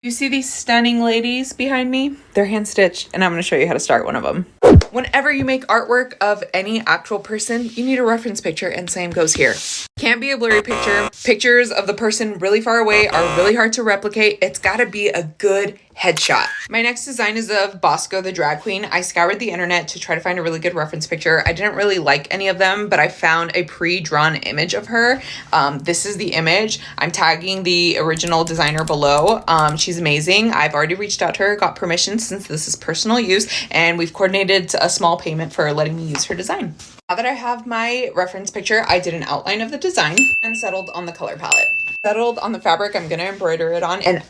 You see these stunning ladies behind me? They're hand stitched, and I'm going to show you how to start one of them. Whenever you make artwork of any actual person, you need a reference picture, and same goes here. Can't be a blurry picture. Pictures of the person really far away are really hard to replicate. It's got to be a good headshot. My next design is of Bosco the drag queen. I scoured the internet to try to find a really good reference picture. I didn't really like any of them, but I found a pre-drawn image of her. This is the image. I'm tagging the original designer below. She's amazing. I've already reached out to her, got permission since this is personal use, and we've coordinated a small payment for letting me use her design. Now that I have my reference picture, I did an outline of the design and settled on the color palette. Settled on the fabric I'm going to embroider it on, and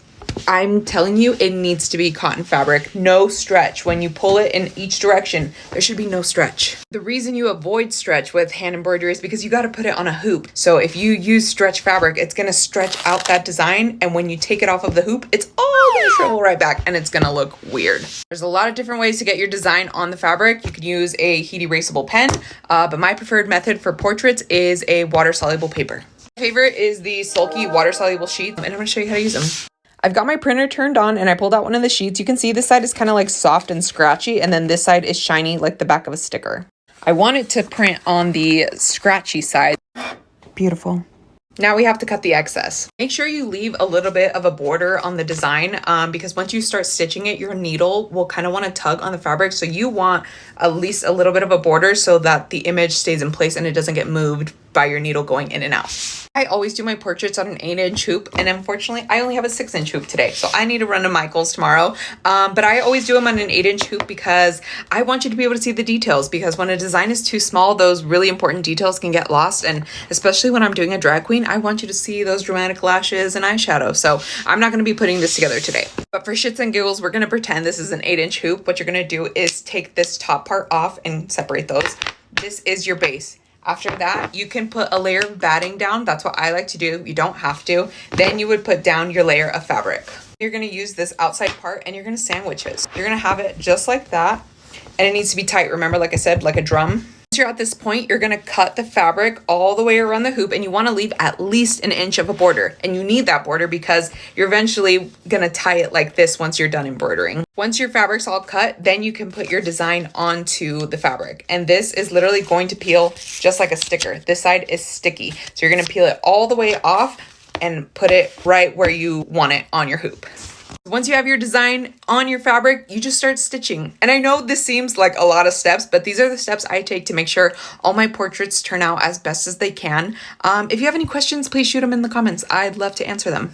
I'm telling you, it needs to be cotton fabric. No stretch. When you pull it in each direction, there should be no stretch. The reason you avoid stretch with hand embroidery is because you got to put it on a hoop. So if you use stretch fabric, it's going to stretch out that design. And when you take it off of the hoop, it's all going to shrivel right back and it's going to look weird. There's a lot of different ways to get your design on the fabric. You could use a heat erasable pen, but my preferred method for portraits is a water soluble paper. My favorite is the sulky water soluble sheets, and I'm going to show you how to use them. I've got my printer turned on and I pulled out one of the sheets. You can see this side is kind of like soft and scratchy, and then this side is shiny like the back of a sticker. I want it to print on the scratchy side. Beautiful. Now we have to cut the excess. Make sure you leave a little bit of a border on the design because once you start stitching it, your needle will kind of want to tug on the fabric. So you want at least a little bit of a border so that the image stays in place and it doesn't get moved by your needle going in and out. I always do my portraits on an 8-inch hoop, and unfortunately I only have a 6-inch hoop today, so I need to run to Michael's tomorrow. But I always do them on an 8-inch hoop because I want you to be able to see the details, because when a design is too small, those really important details can get lost, and especially when I'm doing a drag queen, I want you to see those dramatic lashes and eyeshadow. So I'm not going to be putting this together today. But for shits and giggles, we're going to pretend this is an 8-inch hoop. What you're going to do is take this top part off and separate those. This is your base. After that, you can put a layer of batting down. That's what I like to do. You don't have to. Then you would put down your layer of fabric. You're going to use this outside part and you're going to sandwich it. You're going to have it just like that. And it needs to be tight. Remember, like I said, like a drum. Once you're at this point, you're going to cut the fabric all the way around the hoop, and you want to leave at least 1 inch of a border. And you need that border because you're eventually going to tie it like this once you're done embroidering. Once your fabric's all cut, then you can put your design onto the fabric. And this is literally going to peel just like a sticker. This side is sticky. So you're going to peel it all the way off and put it right where you want it on your hoop. Once you have your design on your fabric, you just start stitching. And I know this seems like a lot of steps, but these are the steps I take to make sure all my portraits turn out as best as they can. If you have any questions, please shoot them in the comments. I'd love to answer them.